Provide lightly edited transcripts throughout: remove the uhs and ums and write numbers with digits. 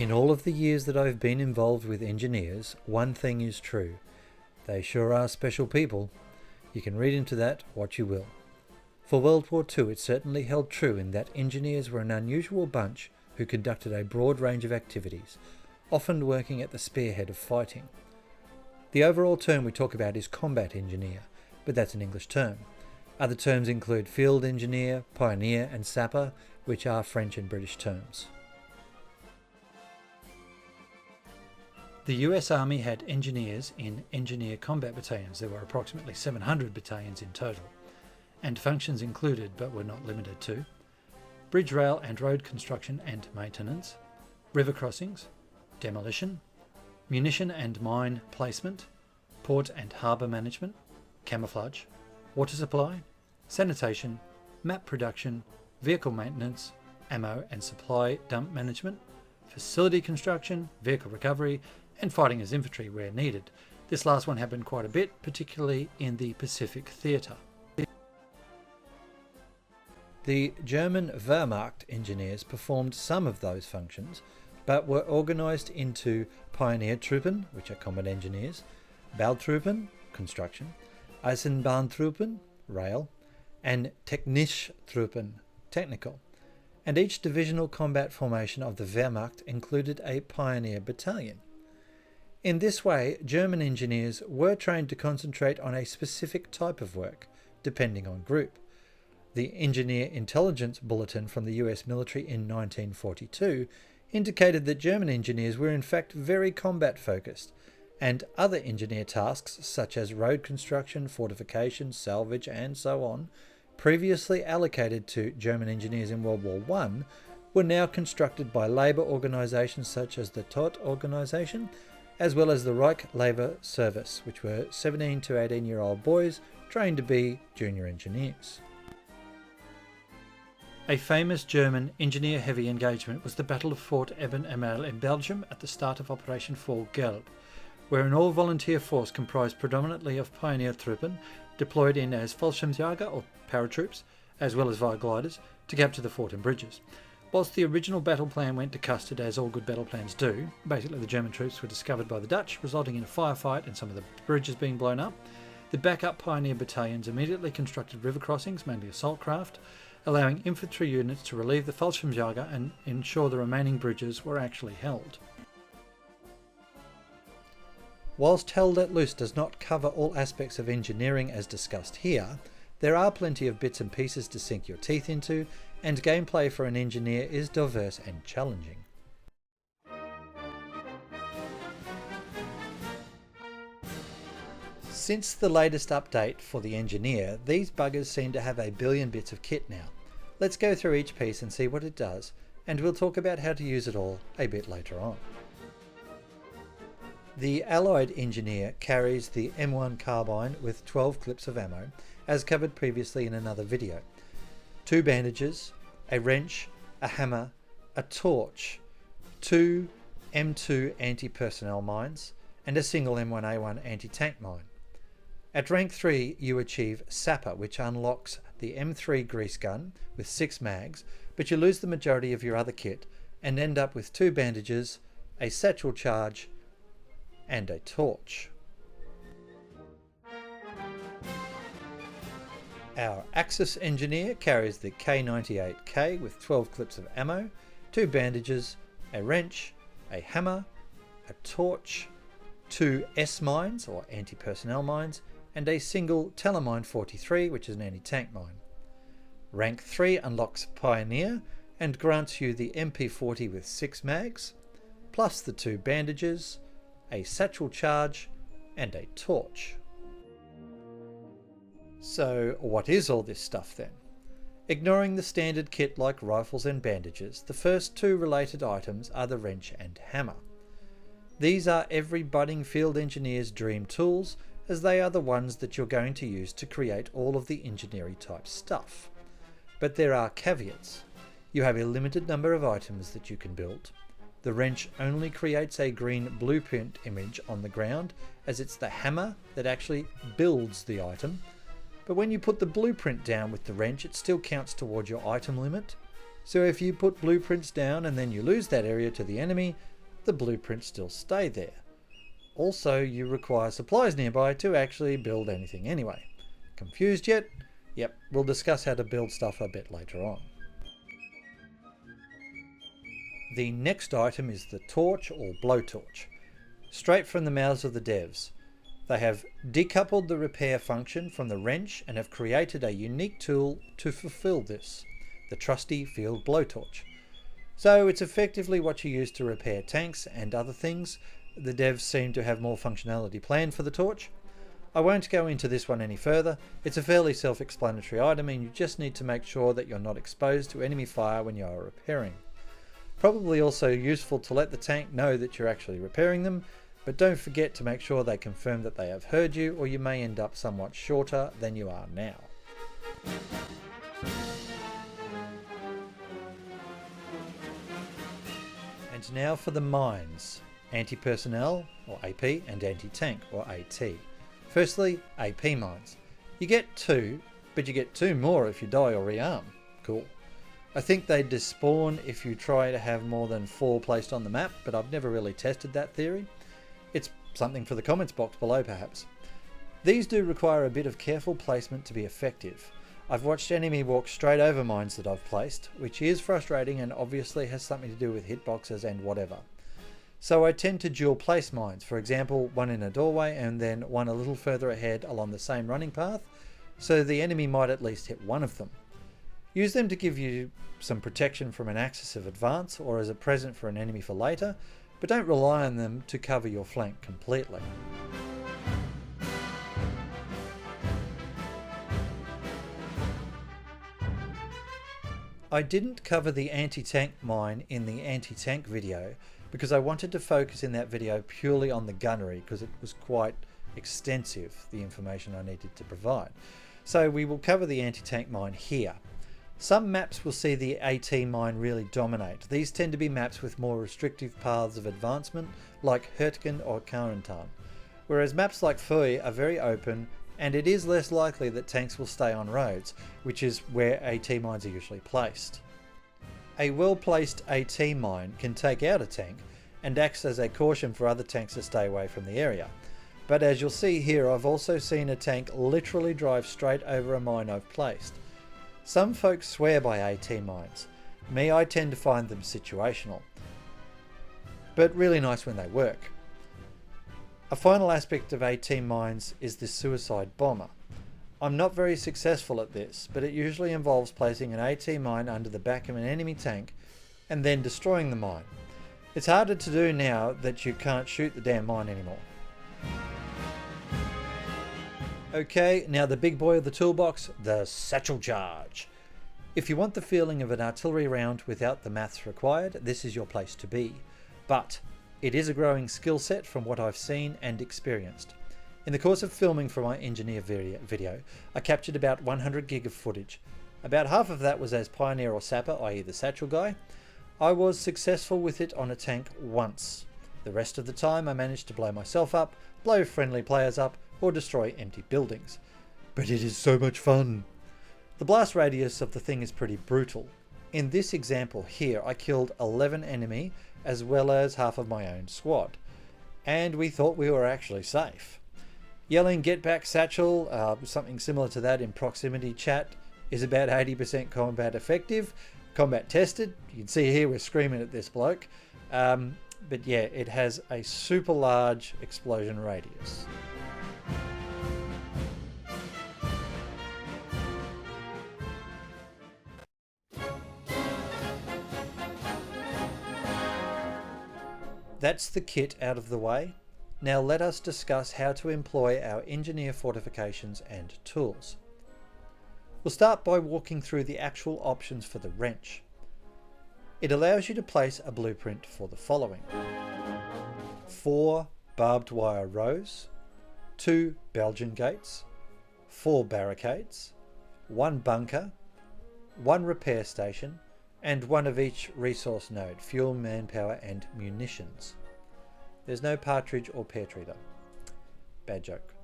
In all of the years that I've been involved with engineers, one thing is true. They sure are special people. You can read into that what you will. For World War II, it certainly held true in that engineers were an unusual bunch who conducted a broad range of activities, often working at the spearhead of fighting. The overall term we talk about is combat engineer, but that's an English term. Other terms include field engineer, pioneer and sapper, which are French and British terms. The US Army had engineers in engineer combat battalions. There were approximately 700 battalions in total, and functions included, but were not limited to, bridge, rail and road construction and maintenance, river crossings, demolition, munition and mine placement, port and harbour management, camouflage, water supply, sanitation, map production, vehicle maintenance, ammo and supply dump management, facility construction, vehicle recovery, and fighting as infantry where needed. This last one happened quite a bit, particularly in the Pacific Theatre. The German Wehrmacht engineers performed some of those functions, but were organised into Pioniertruppen, which are combat engineers, Bautruppen, construction, Eisenbahntruppen, rail, and Technischtruppen, technical. And each divisional combat formation of the Wehrmacht included a pioneer battalion. In this way, German engineers were trained to concentrate on a specific type of work, depending on group. The Engineer Intelligence Bulletin from the US military in 1942 indicated that German engineers were in fact very combat focused, and other engineer tasks such as road construction, fortification, salvage and so on, previously allocated to German engineers in World War I, were now constructed by labour organisations such as the Todt organisation, as well as the Reich Labour Service, which were 17 to 18-year-old boys trained to be junior engineers. A famous German engineer-heavy engagement was the Battle of Fort Eben-Emael in Belgium at the start of Operation Fall Gelb, where an all-volunteer force comprised predominantly of Pioniertruppen deployed in as Fallschirmjäger or paratroops, as well as via gliders, to capture the fort and bridges. Whilst the original battle plan went to custard, as all good battle plans do, basically the German troops were discovered by the Dutch, resulting in a firefight and some of the bridges being blown up, the backup pioneer battalions immediately constructed river crossings, mainly assault craft, allowing infantry units to relieve the Fallschirmjäger and ensure the remaining bridges were actually held. Whilst Held at Loose does not cover all aspects of engineering as discussed here, there are plenty of bits and pieces to sink your teeth into, and gameplay for an engineer is diverse and challenging. Since the latest update for the engineer, these buggers seem to have a billion bits of kit now. Let's go through each piece and see what it does, and we'll talk about how to use it all a bit later on. The Allied engineer carries the M1 carbine with 12 clips of ammo, as covered previously in another video. 2 bandages, a wrench, a hammer, a torch, 2 M2 anti-personnel mines, and a single M1A1 anti-tank mine. At rank 3 you achieve Sapper, which unlocks the M3 grease gun with 6 mags, but you lose the majority of your other kit and end up with 2 bandages, a Satchel Charge and a torch. Our Axis engineer carries the K98K with 12 clips of ammo, 2 bandages, a wrench, a hammer, a torch, 2 S-mines or anti-personnel mines, and a single Telemine 43, which is an anti-tank mine. Rank 3 unlocks Pioneer and grants you the MP40 with 6 mags, plus the 2 bandages, a Satchel Charge and a torch. So what is all this stuff then? Ignoring the standard kit like rifles and bandages, the first 2 related items are the wrench and hammer. These are every budding field engineer's dream tools, as they are the ones that you're going to use to create all of the engineering type stuff. But there are caveats. You have a limited number of items that you can build. The wrench only creates a green blueprint image on the ground, as it's the hammer that actually builds the item. But when you put the blueprint down with the wrench, it still counts towards your item limit. So if you put blueprints down and then you lose that area to the enemy, the blueprints still stay there. Also, you require supplies nearby to actually build anything anyway. Confused yet? Yep, we'll discuss how to build stuff a bit later on. The next item is the torch or blowtorch. Straight from the mouths of the devs. They have decoupled the repair function from the wrench and have created a unique tool to fulfill this, the trusty field blowtorch. So it's effectively what you use to repair tanks and other things. The devs seem to have more functionality planned for the torch. I won't go into this one any further. It's a fairly self-explanatory item and you just need to make sure that you're not exposed to enemy fire when you are repairing. Probably also useful to let the tank know that you're actually repairing them, but don't forget to make sure they confirm that they have heard you, or you may end up somewhat shorter than you are now. And now for the mines. Anti-personnel, or AP, and anti-tank, or AT. Firstly, AP mines. You get 2, but you get 2 more if you die or rearm. Cool. I think they despawn if you try to have more than 4 placed on the map, but I've never really tested that theory. It's something for the comments box below perhaps. These do require a bit of careful placement to be effective. I've watched enemy walk straight over mines that I've placed, which is frustrating and obviously has something to do with hitboxes and whatever. So I tend to dual place mines, for example one in a doorway and then one a little further ahead along the same running path, so the enemy might at least hit one of them. Use them to give you some protection from an axis of advance or as a present for an enemy for later, but don't rely on them to cover your flank completely. I didn't cover the anti-tank mine in the anti-tank video because I wanted to focus in that video purely on the gunnery because it was quite extensive, the information I needed to provide. So we will cover the anti-tank mine here. Some maps will see the AT mine really dominate. These tend to be maps with more restrictive paths of advancement like Hurtgen or Karantan, whereas maps like Fui are very open and it is less likely that tanks will stay on roads, which is where AT mines are usually placed. A well-placed AT mine can take out a tank and acts as a caution for other tanks to stay away from the area. But as you'll see here, I've also seen a tank literally drive straight over a mine I've placed. Some folks swear by AT mines. Me, I tend to find them situational, but really nice when they work. A final aspect of AT mines is the suicide bomber. I'm not very successful at this, but it usually involves placing an AT mine under the back of an enemy tank and then destroying the mine. It's harder to do now that you can't shoot the damn mine anymore. Okay, now the big boy of the toolbox, the Satchel Charge. If you want the feeling of an artillery round without the maths required, this is your place to be. But it is a growing skill set from what I've seen and experienced. In the course of filming for my engineer video, I captured about 100 gig of footage. About half of that was as Pioneer or Sapper, i.e. the Satchel guy. I was successful with it on a tank once. The rest of the time I managed to blow myself up, blow friendly players up, or destroy empty buildings. But it is so much fun! The blast radius of the thing is pretty brutal. In this example here, I killed 11 enemy as well as half of my own squad. And we thought we were actually safe. Yelling "Get back Satchel," something similar to that in proximity chat, is about 80% combat effective. Combat tested. You can see here we're screaming at this bloke. But yeah, it has a super large explosion radius. That's the kit out of the way. Now let us discuss how to employ our engineer fortifications and tools. We'll start by walking through the actual options for the wrench. It allows you to place a blueprint for the following: 4 barbed wire rows, 2 Belgian gates, 4 barricades, 1 bunker, 1 repair station, and 1 of each resource node: fuel, manpower, and munitions. There's no partridge or pear tree though. Bad joke.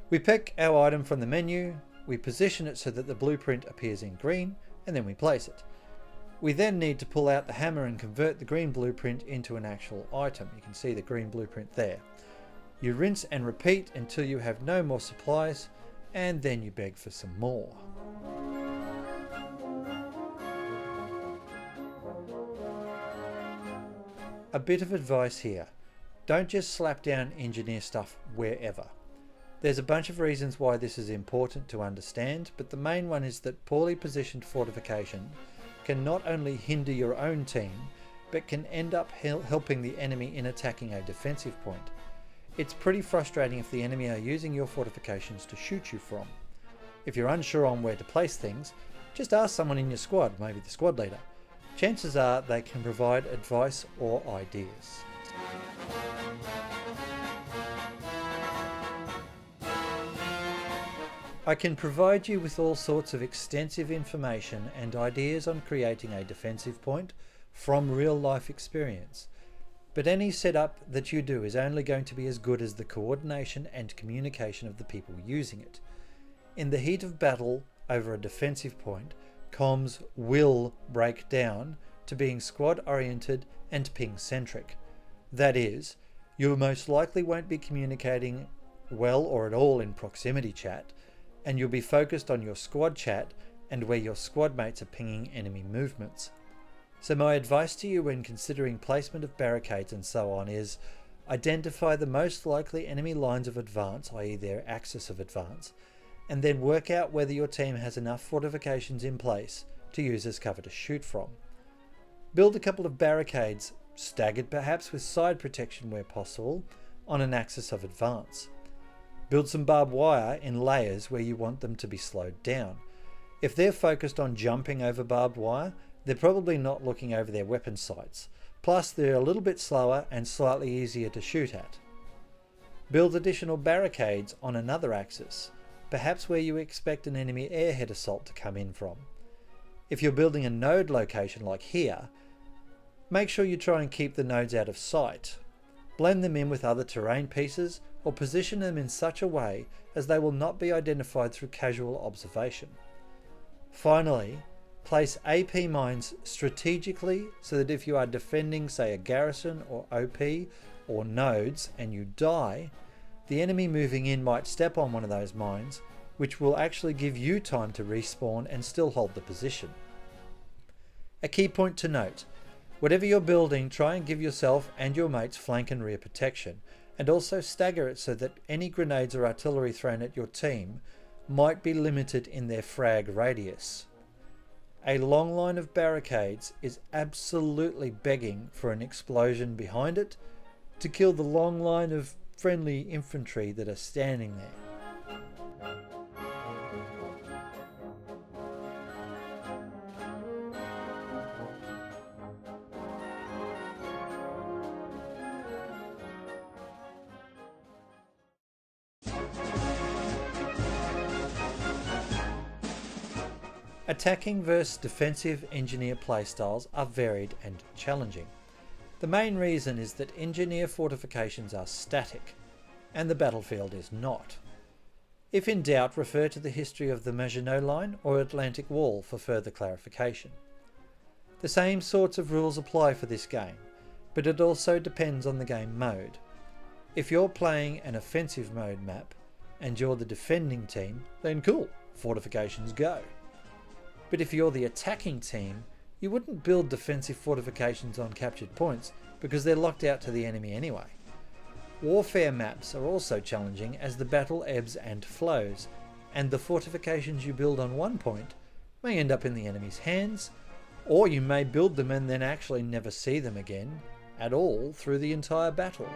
We pick our item from the menu, we position it so that the blueprint appears in green, and then we place it. We then need to pull out the hammer and convert the green blueprint into an actual item. You can see the green blueprint there. You rinse and repeat until you have no more supplies, and then you beg for some more. A bit of advice here. Don't just slap down engineer stuff wherever. There's a bunch of reasons why this is important to understand, but the main one is that poorly positioned fortification can not only hinder your own team, but can end up helping the enemy in attacking a defensive point. It's pretty frustrating if the enemy are using your fortifications to shoot you from. If you're unsure on where to place things, just ask someone in your squad, maybe the squad leader. Chances are they can provide advice or ideas. I can provide you with all sorts of extensive information and ideas on creating a defensive point from real life experience, but any setup that you do is only going to be as good as the coordination and communication of the people using it. In the heat of battle over a defensive point, comms will break down to being squad oriented and ping centric. That is, you most likely won't be communicating well or at all in proximity chat, and you'll be focused on your squad chat and where your squad mates are pinging enemy movements. So my advice to you when considering placement of barricades and so on is identify the most likely enemy lines of advance, i.e. their axis of advance, and then work out whether your team has enough fortifications in place to use as cover to shoot from. Build a couple of barricades, staggered perhaps with side protection where possible, on an axis of advance. Build some barbed wire in layers where you want them to be slowed down. If they're focused on jumping over barbed wire, they're probably not looking over their weapon sights. Plus they're a little bit slower and slightly easier to shoot at. Build additional barricades on another axis, perhaps where you expect an enemy airhead assault to come in from. If you're building a node location like here, make sure you try and keep the nodes out of sight. Blend them in with other terrain pieces or position them in such a way as they will not be identified through casual observation. Finally, place AP mines strategically so that if you are defending, say, a garrison or OP or nodes and you die, the enemy moving in might step on one of those mines, which will actually give you time to respawn and still hold the position. A key point to note: whatever you're building, try and give yourself and your mates flank and rear protection, and also stagger it so that any grenades or artillery thrown at your team might be limited in their frag radius. A long line of barricades is absolutely begging for an explosion behind it to kill the long line of friendly infantry that are standing there. Attacking versus defensive engineer playstyles are varied and challenging. The main reason is that engineer fortifications are static, and the battlefield is not. If in doubt, refer to the history of the Maginot Line or Atlantic Wall for further clarification. The same sorts of rules apply for this game, but it also depends on the game mode. If you're playing an offensive mode map, and you're the defending team, then cool, fortifications go. But if you're the attacking team, you wouldn't build defensive fortifications on captured points because they're locked out to the enemy anyway. Warfare maps are also challenging as the battle ebbs and flows, and the fortifications you build on one point may end up in the enemy's hands, or you may build them and then actually never see them again at all through the entire battle.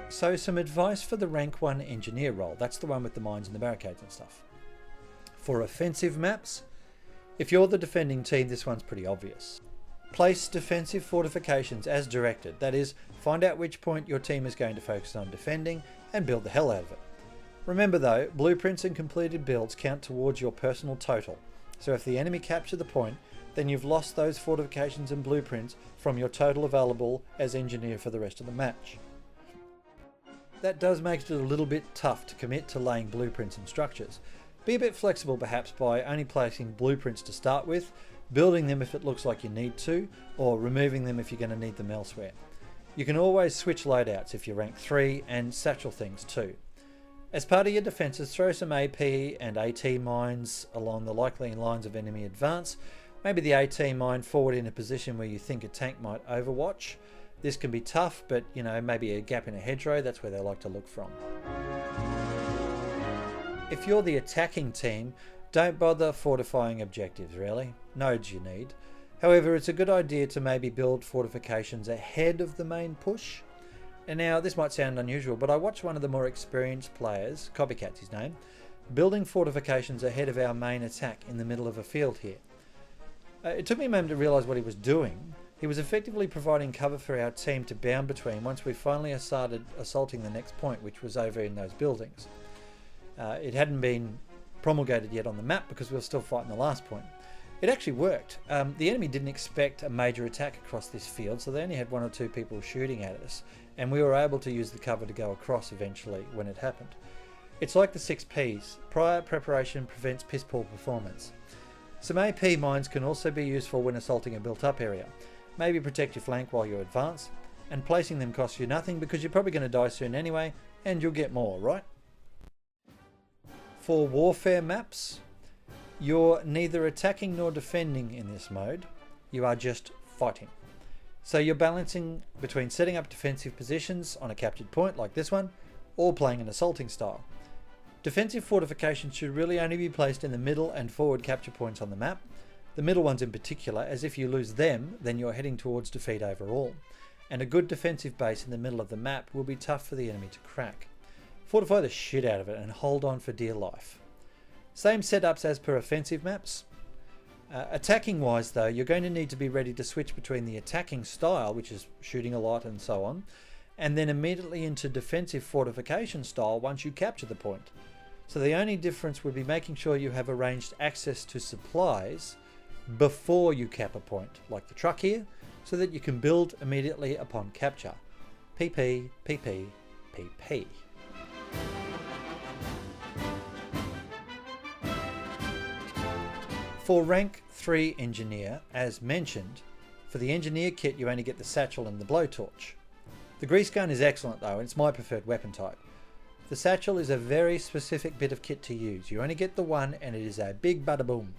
So some advice for the rank 1 engineer role, that's the one with the mines and the barricades and stuff. For offensive maps, if you're the defending team, this one's pretty obvious. Place defensive fortifications as directed, that is, find out which point your team is going to focus on defending and build the hell out of it. Remember though, blueprints and completed builds count towards your personal total, so if the enemy capture the point, then you've lost those fortifications and blueprints from your total available as engineer for the rest of the match. That does make it a little bit tough to commit to laying blueprints and structures, Be a bit flexible perhaps by only placing blueprints to start with, building them if it looks like you need to, or removing them if you're going to need them elsewhere. You can always switch loadouts if you're rank 3 and satchel things too. As part of your defences, throw some AP and AT mines along the likely lines of enemy advance. Maybe the AT mine forward in a position where you think a tank might overwatch. This can be tough, but maybe a gap in a hedgerow, that's where they like to look from. If you're the attacking team, don't bother fortifying objectives really. Nodes you need. However, it's a good idea to maybe build fortifications ahead of the main push. And now, this might sound unusual, but I watched one of the more experienced players, Copycat's his name, building fortifications ahead of our main attack in the middle of a field here. It took me a moment to realise what he was doing. He was effectively providing cover for our team to bound between once we finally started assaulting the next point, which was over in those buildings. It hadn't been promulgated yet on the map because we were still fighting the last point. It actually worked. The enemy didn't expect a major attack across this field, so they only had 1 or 2 people shooting at us, and we were able to use the cover to go across eventually when it happened. It's like the 6 Ps. Prior preparation prevents piss poor performance. Some AP mines can also be useful when assaulting a built up area. Maybe protect your flank while you advance, and placing them costs you nothing because you're probably going to die soon anyway, and you'll get more, right? For warfare maps, you're neither attacking nor defending in this mode, you are just fighting. So you're balancing between setting up defensive positions on a captured point like this one, or playing an assaulting style. Defensive fortifications should really only be placed in the middle and forward capture points on the map, the middle ones in particular, as if you lose them then you're heading towards defeat overall, and a good defensive base in the middle of the map will be tough for the enemy to crack. Fortify the shit out of it and hold on for dear life. Same setups as per offensive maps. Attacking wise though, you're going to need to be ready to switch between the attacking style, which is shooting a lot and so on, and then immediately into defensive fortification style once you capture the point. So the only difference would be making sure you have arranged access to supplies before you cap a point, like the truck here, so that you can build immediately upon capture. PP, PP, PP. For rank 3 engineer, as mentioned, for the engineer kit you only get the satchel and the blowtorch. The grease gun is excellent though, and it's my preferred weapon type. The satchel is a very specific bit of kit to use. You only get the one and it is a big bada boom.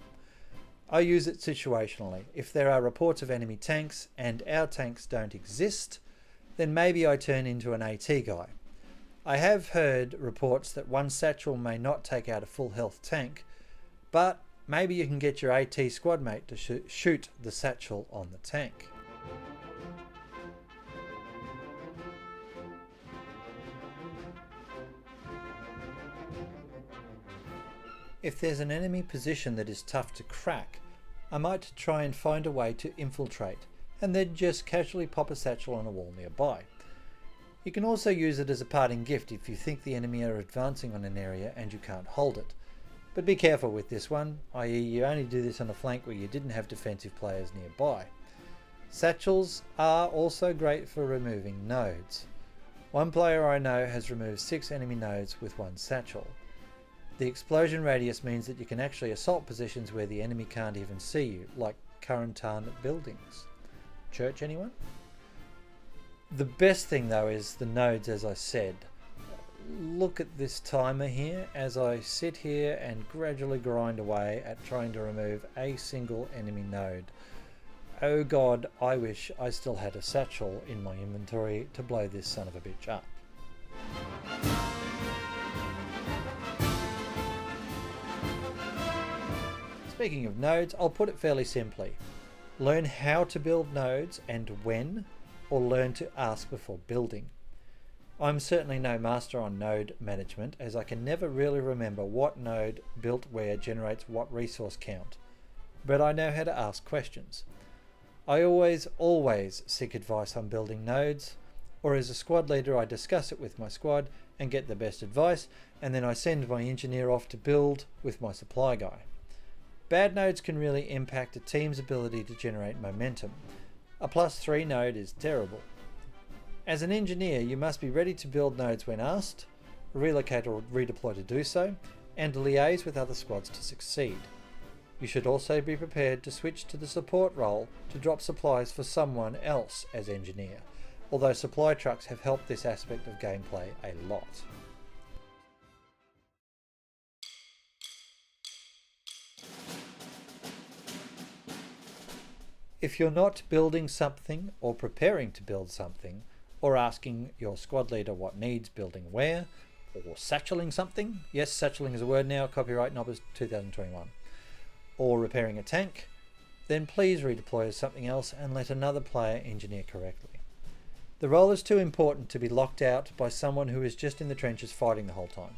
I use it situationally. If there are reports of enemy tanks and our tanks don't exist, then maybe I turn into an AT guy. I have heard reports that one satchel may not take out a full health tank, but maybe you can get your AT squad mate to shoot the satchel on the tank. If there's an enemy position that is tough to crack, I might try and find a way to infiltrate, and then just casually pop a satchel on a wall nearby. You can also use it as a parting gift if you think the enemy are advancing on an area and you can't hold it. But be careful with this one, i.e. you only do this on a flank where you didn't have defensive players nearby. Satchels are also great for removing nodes. One player I know has removed 6 enemy nodes with one satchel. The explosion radius means that you can actually assault positions where the enemy can't even see you, like current buildings. Church, anyone? The best thing though is the nodes, as I said. Look at this timer here as I sit here and gradually grind away at trying to remove a single enemy node. Oh god, I wish I still had a satchel in my inventory to blow this son of a bitch up. Speaking of nodes, I'll put it fairly simply. Learn how to build nodes and when, or learn to ask before building. I'm certainly no master on node management, as I can never really remember what node built where generates what resource count, but I know how to ask questions. I always seek advice on building nodes, or as a squad leader I discuss it with my squad and get the best advice, and then I send my engineer off to build with my supply guy. Bad nodes can really impact a team's ability to generate momentum. A +3 node is terrible. As an engineer, you must be ready to build nodes when asked, relocate or redeploy to do so, and liaise with other squads to succeed. You should also be prepared to switch to the support role to drop supplies for someone else as engineer, although supply trucks have helped this aspect of gameplay a lot. If you're not building something or preparing to build something, or asking your squad leader what needs building where, or satcheling something, yes, satcheling is a word now, copyright Knobbers 2021, or repairing a tank, then please redeploy as something else and let another player engineer correctly. The role is too important to be locked out by someone who is just in the trenches fighting the whole time.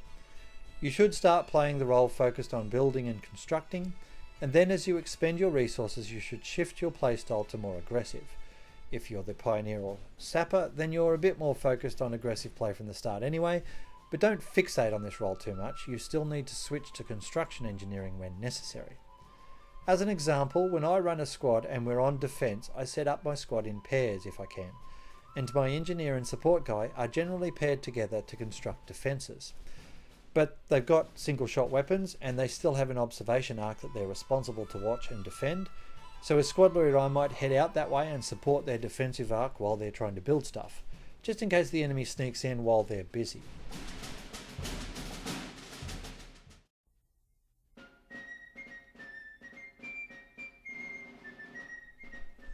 You should start playing the role focused on building and constructing, and then as you expend your resources you should shift your playstyle to more aggressive. If you're the pioneer or sapper, then you're a bit more focused on aggressive play from the start anyway, but don't fixate on this role too much. You still need to switch to construction engineering when necessary. As an example, when I run a squad and we're on defense, I set up my squad in pairs if I can, and my engineer and support guy are generally paired together to construct defences. But they've got single shot weapons and they still have an observation arc that they're responsible to watch and defend, so as squad leader I might head out that way and support their defensive arc while they're trying to build stuff, just in case the enemy sneaks in while they're busy.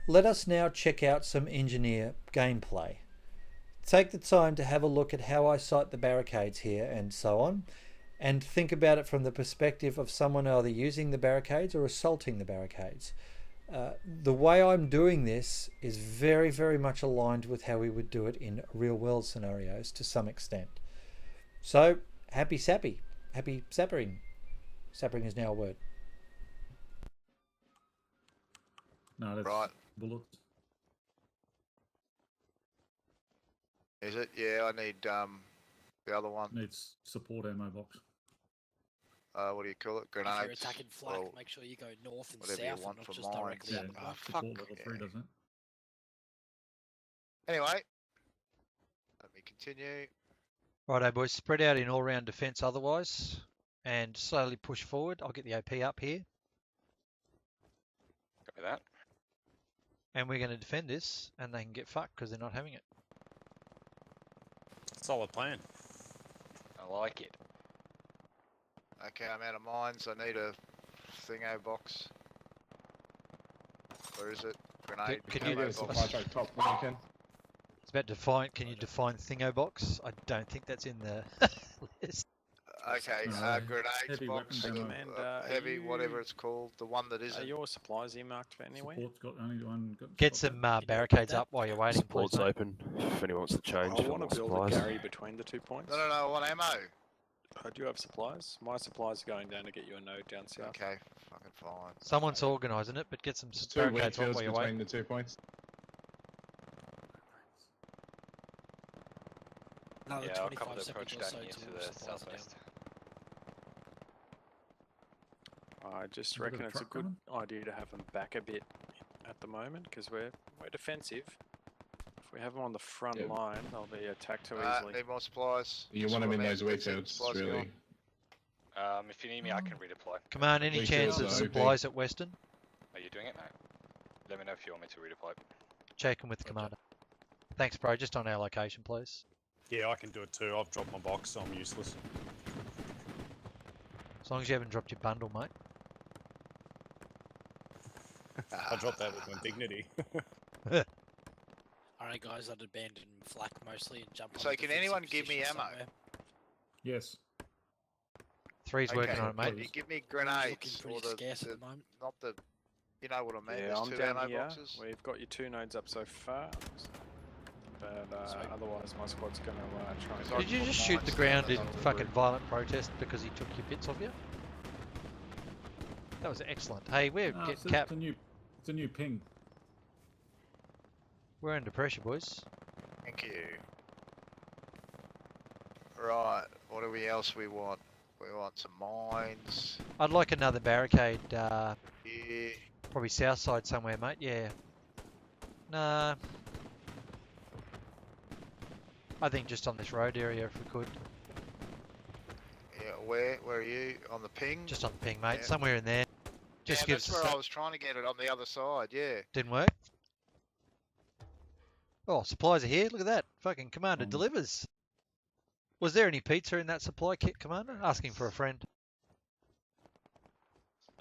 Let us now check out some engineer gameplay. Take the time to have a look at how I sight the barricades here and so on, and think about it from the perspective of someone either using the barricades or assaulting the barricades. The way I'm doing this is very, very much aligned with how we would do it in real world scenarios to some extent. So, happy sappy. Happy sappering. Sappering is now a word. No, that's Right. bullets. Is it? Yeah, I need the other one. Needs support ammo box. What do you call it? Grenades. If you're attacking flank, Well, make sure you go north and whatever you south want and not for just directly Yeah, up the Oh, block. fuck. support level 3, yeah. doesn't it? Anyway, let me continue. Righto boys, spread out in all round defence otherwise and slowly push forward. I'll get the OP up here Copy that. and we're going to defend this and they can get fucked because they're not having it. Solid plan. I like it. Okay, I'm out of mines. I need a thingo box. Where is it? Grenade. Can you ammo do a box. Supply truck top when you can. It's about define. Can you define thingo box? I don't think that's in the list. Okay, grenades Heavy box. weapons ammo. Heavy, you- whatever it's called. The one that Are isn't. your supplies earmarked for anywhere? Support's got only one. Get stop some that. barricades that? up while you're waiting. Please, Support's mate. open if anyone wants to change I for want more to build supplies. a carry between the 2 points. No, I want ammo. Do you have supplies? My supplies are going down to get you a node down south. Okay, fucking fine. Someone's organising it, but get some There's 2 barricades up wheat fields while you're between waiting. the 2 points. Another Yeah, I'll 25 cover the seconds approach or down so here till to all the supplies are down. southwest. I just Have you got reckon a it's a truck good coming? idea to have them back a bit at the moment because we're defensive. If we have them on the front Yeah. line, they'll be attacked too easily. Need more supplies. You Just want them what in I those meant. wheat 10 fields, supplies really. gone. If you need me, I can redeploy. Come on, any We chance should, of so, supplies at Western? Are you doing it now? Let me know if you want me to redeploy. Checking with the commander. Thanks, bro. Just on our location, please. Yeah, I can do it too. I've dropped my box, so I'm useless. As long as you haven't dropped your bundle, mate. I dropped that with my dignity. Alright guys, I'd abandon flak mostly and jump on So the can defensive anyone give me position ammo? somewhere. Yes. Three's working on it, mate. Can you give me Looking grenades pretty or the, scarce at the moment. not the, you know what I mean? Yeah, There's I'm 2 down ammo here. boxes. We've got your 2 nodes up so far. But Sweet. otherwise, my squad's going to try and... So I Did you put just shoot mines the down ground and in I'll fucking route. violent protest because he took your bits off you? That was excellent. Hey, we're No, getting it's capped. a new ping. We're under pressure, boys. Thank you. Right, what do we else we want? We want some mines. I'd like another barricade, Yeah. probably south side somewhere, mate. Yeah. Nah. I think just on this road area if we could. Yeah, Where are you? On the ping? Just on the ping, mate. Yeah. Somewhere in there. Just Yeah, gives that's us where I was trying to get it on the other side, yeah. Didn't work. Oh, supplies are here. Look at that. Fucking Commander delivers. Was there any pizza in that supply kit, Commander? Asking for a friend.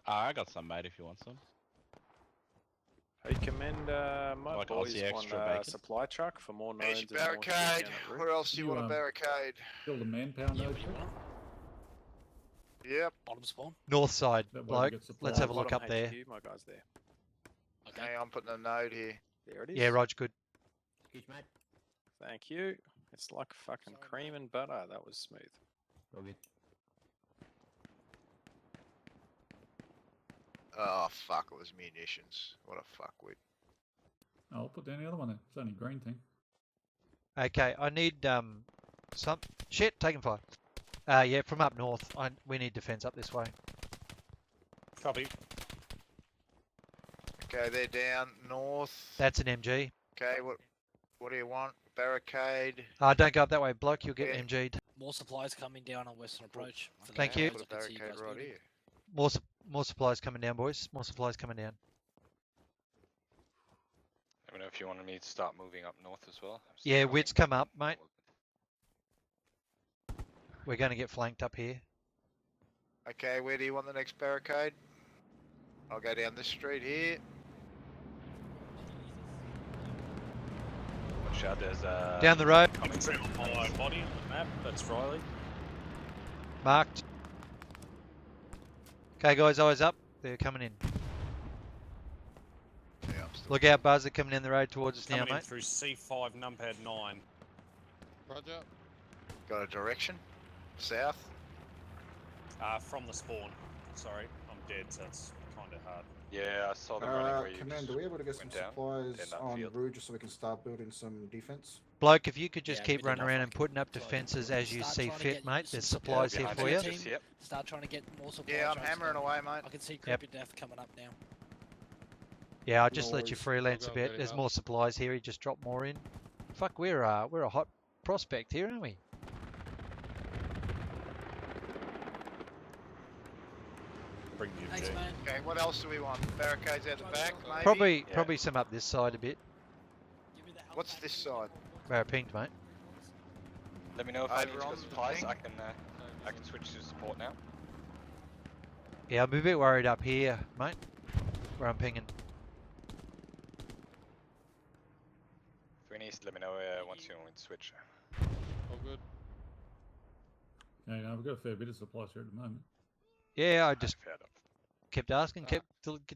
I got some, mate, if you want some. Hey, Commander, my Like boys Aussie want extra a bacon? supply truck for more There's nodes your and more shit barricade. down at roof. Where else do you You, want a barricade? Build a manpower Yeah, node. what do you want? Yep. Bottom spawn. North side, That way we bloke. get Let's have a supplies. look Bottom up there. HQ, my guy's there. Okay. Hey, I'm putting a node here. There it is. Yeah, Rog, good. Thank you. It's like fucking Sorry, cream and butter. That was smooth. Oh, fuck, it was munitions. What a fuckwit. I'll put down the other one then. It's only green thing. Okay, I need some shit. Taking fire. Yeah, from up north. We need defense up this way. Copy. Okay, they're down north. That's an MG. Okay, what do you want? Barricade. Don't go up that way, bloke. You'll get Yeah. MG'd. More supplies coming down on Western Approach. For the Thank you. guys. Put a I can see you barricade guys right moving. here. More supplies coming down, boys. More supplies coming down. Let me know if you wanted me to start moving up north as well. I'm Yeah, still Wits, coming. come up, mate. We're going to get flanked up here. Okay, where do you want the next barricade? I'll go down this street here. Watch out, there's Down the road, You coming can see on my body on the map. That's Riley. marked. Okay, guys, eyes up. They're coming in. Yeah, I'm still Look out, Buzz. They're coming in the road towards us now, Coming in mate. through C5 numpad 9. Roger. got a direction. South. From the spawn. Sorry, I'm dead, so it's kind of hard. Yeah, I saw them running where you Commander, are we able to get some went down supplies in that on field. route just so we can start building some defense? Bloke, if you could just Yeah, keep we did running not around and fucking putting up try to defences as you start see trying to fit, get mate. some There's supplies supplies here behind for you, you. just- Yep. Start trying to get more supplies. Yeah, I'm hammering away, mate. I can see Yep. Creepy Death coming up now. Yeah, I'll just let you Noise. freelance a I'll go bit. get it There's up. more supplies here. He just dropped more in. Fuck, we're a hot prospect here, aren't we? Bring you Thanks, G. man. Okay, what else do we want? Barricades out the back, maybe? Probably some up this side a bit. Give me the health What's pack. this side? Where I pinged, mate. Let me know if I need Over to on go the supplies. thing. I can switch to support now. Yeah, I'm a bit worried up here, mate. Where I'm pinging. If we need, let me know once you want me to switch. All good. Yeah, no, we've got a fair bit of supplies here at the moment. Yeah, I just Fair enough. kept asking, kept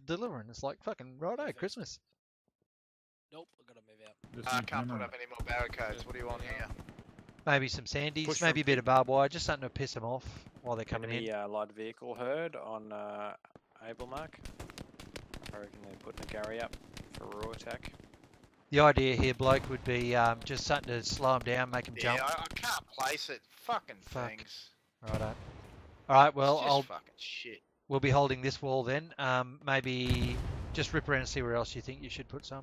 delivering. It's like fucking righto, Perfect. Christmas. Nope, I gotta move out. Just I need can't put hammer up any more barricades. What do you want here? Maybe some sandies, Push maybe a from bit of barbed wire, just something to piss them off while they're coming Enemy in. light vehicle herd on Able Mark. I reckon they're putting a Gary up for a raw attack. The idea here, bloke, would be just something to slow them down, make them Yeah, jump. I can't place it. Fucking Fuck. things. Righto. All right, well, It's just I'll fucking shit. we'll be holding this wall then. Maybe just rip around and see where else you think you should put some.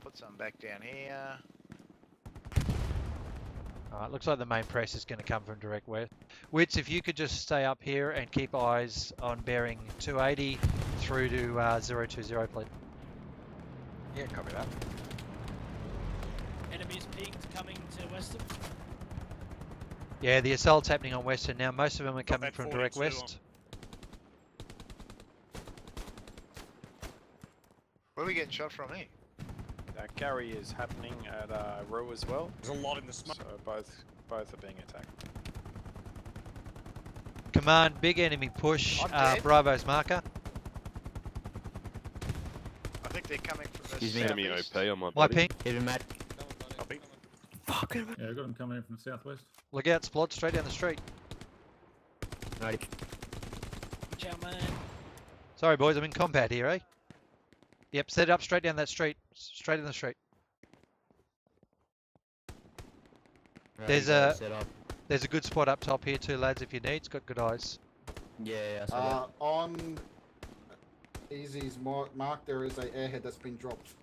Put some back down here. All right, looks like the main press is going to come from direct west. Wits, if you could just stay up here and keep eyes on bearing 280 through to 020, please. Yeah, copy that. Enemies pinged coming to Western. Yeah, the assault's happening on Western now. Most of them are Got coming that from direct 42 west. Where are we getting shot from here? Gary is happening at Row as well. There's a lot in the smoke. So both are being attacked. Command, big enemy push. I'm dead. Bravo's marker. I think they're coming from the Excuse me. Enemy OP southeast. on my My body. ping. Copy. Yeah, I've got them coming in from the southwest. Look out, Splod, straight down the street. Watch out, man. Sorry, boys, I'm in combat here, eh? Yep, set it up straight down that street. Straight in the street. There's a good spot up top here too, lads, if you need. It's got good eyes. On Easy's mark, there is a airhead that's been dropped.